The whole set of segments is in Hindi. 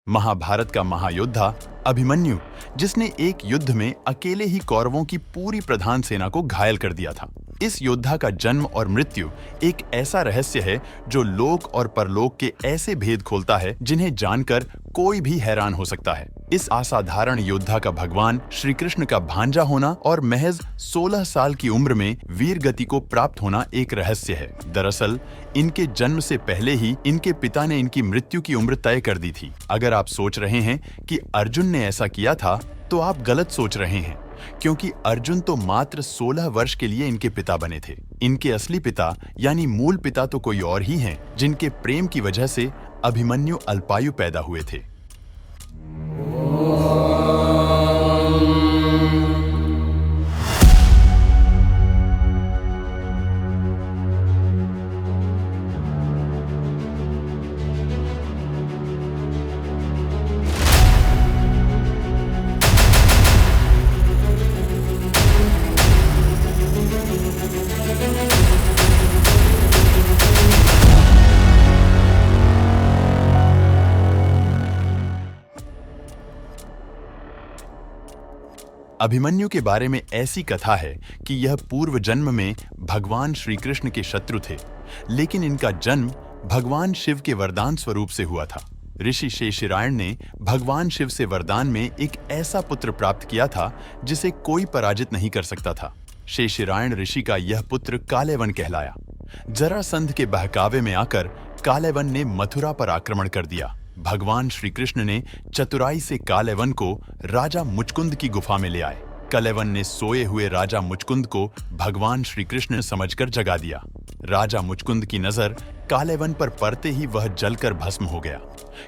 महाभारत का महायोद्धा अभिमन्यु, जिसने एक युद्ध में अकेले ही कौरवों की पूरी प्रधान सेना को घायल कर दिया था। इस योद्धा का जन्म और मृत्यु एक ऐसा रहस्य है जो लोक और परलोक के ऐसे भेद खोलता है जिन्हें जानकर कोई भी हैरान हो सकता है। इस असाधारण योद्धा का भगवान श्री कृष्ण का भांजा होना और महज 16 साल की उम्र में वीर गति को प्राप्त होना एक रहस्य है। दरअसल इनके जन्म से पहले ही इनके पिता ने इनकी मृत्यु की उम्र तय कर दी थी। अगर आप सोच रहे हैं कि अर्जुन ने ऐसा किया था तो आप गलत सोच रहे हैं, क्योंकि अर्जुन तो मात्र 16 वर्ष के लिए इनके पिता बने थे। इनके असली पिता यानी मूल पिता तो कोई और ही हैं, जिनके प्रेम की वजह से अभिमन्यु अल्पायु पैदा हुए थे। अभिमन्यु के बारे में ऐसी कथा है कि यह पूर्व जन्म में भगवान श्री कृष्ण के शत्रु थे, लेकिन इनका जन्म भगवान शिव के वरदान स्वरूप से हुआ था। ऋषि शेषरायण ने भगवान शिव से वरदान में एक ऐसा पुत्र प्राप्त किया था जिसे कोई पराजित नहीं कर सकता था। शेषरायण ऋषि का यह पुत्र कालयवन कहलाया। जरासंध के बहकावे में आकर कालयवन ने मथुरा पर आक्रमण कर दिया। भगवान श्री कृष्ण ने चतुराई से कालयवन को राजा मुचकुंद की गुफा में ले आए। कालयवन ने सोए हुए राजा मुचकुंद को भगवान श्री कृष्ण समझकर जगा दिया। राजा मुचकुंद की नजर कालयवन पर पड़ते ही वह जलकर भस्म हो गया,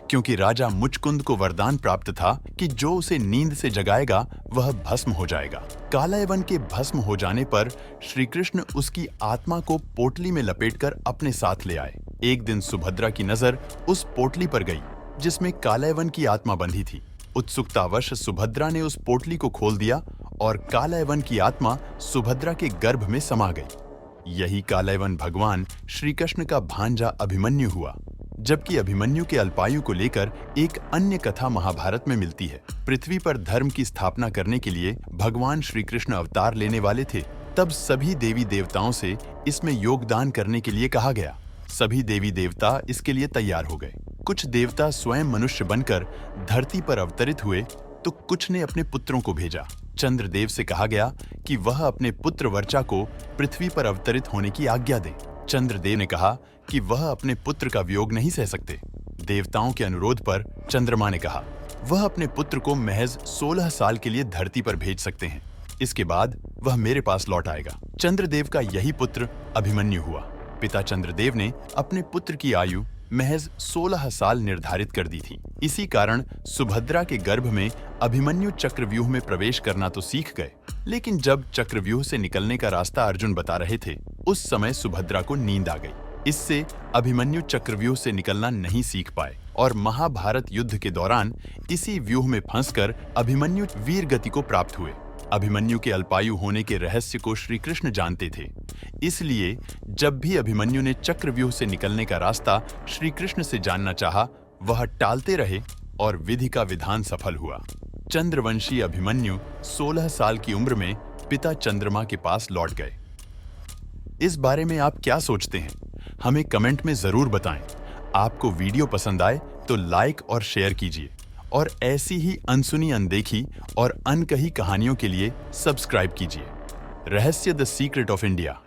क्योंकि राजा मुचकुंद को वरदान प्राप्त था कि जो उसे नींद से जगाएगा वह भस्म हो जाएगा। कालयवन के भस्म हो जाने पर श्री कृष्ण उसकी आत्मा को पोटली में लपेटकर अपने साथ ले आए। एक दिन सुभद्रा की नजर उस पोटली पर गई जिसमें कालयवन की आत्मा बंधी थी। उत्सुकतावश सुभद्रा ने उस पोटली को खोल दिया और कालयवन की आत्मा सुभद्रा के गर्भ में समा गई। यही कालयवन भगवान श्री कृष्ण का भांजा अभिमन्यु हुआ। जबकि अभिमन्यु के अल्पायु को लेकर एक अन्य कथा महाभारत में मिलती है। पृथ्वी पर धर्म की स्थापना करने के लिए भगवान श्री कृष्ण अवतार लेने वाले थे। तब सभी देवी देवताओं से इसमें योगदान करने के लिए कहा गया। सभी देवी देवता इसके लिए तैयार हो गए। कुछ देवता स्वयं मनुष्य बनकर धरती पर अवतरित हुए तो कुछ ने अपने पुत्रों को भेजा। चंद्रदेव से कहा गया कि वह अपने पुत्र वर्चा को पृथ्वी पर अवतरित होने की आज्ञा दे। चंद्रदेव ने कहा कि वह अपने पुत्र का वियोग नहीं सह सकते। देवताओं के अनुरोध पर चंद्रमा ने कहा वह अपने पुत्र को महज 16 साल के लिए धरती पर भेज सकते हैं। इसके बाद वह मेरे पास लौट आएगा। चंद्रदेव का यही पुत्र अभिमन्यु हुआ। पिता चंद्रदेव ने अपने पुत्र की आयु महज 16 साल निर्धारित कर दी थी। इसी कारण सुभद्रा के गर्भ में अभिमन्यु चक्रव्यूह में प्रवेश करना तो सीख गए, लेकिन जब चक्रव्यूह से निकलने का रास्ता अर्जुन बता रहे थे उस समय सुभद्रा को नींद आ गई। इससे अभिमन्यु चक्रव्यूह से निकलना नहीं सीख पाए और महाभारत युद्ध के दौरान इसी व्यूह में फंसकर अभिमन्यु वीर गति को प्राप्त हुए। अभिमन्यु के अल्पायु होने के रहस्य को श्री कृष्ण जानते थे, इसलिए जब भी अभिमन्यु ने चक्रव्यूह से निकलने का रास्ता श्री कृष्ण से जानना चाहा, वह टालते रहे और विधि का विधान सफल हुआ। चंद्रवंशी अभिमन्यु 16 साल की उम्र में पिता चंद्रमा के पास लौट गए। इस बारे में आप क्या सोचते हैं? हमें कमेंट में जरूर बताएं। आपको वीडियो पसंद आए तो लाइक और शेयर कीजिए और ऐसी ही अनसुनी, अनदेखी और अनकही कहानियों के लिए सब्सक्राइब कीजिए। रहस्य द सीक्रेट ऑफ इंडिया।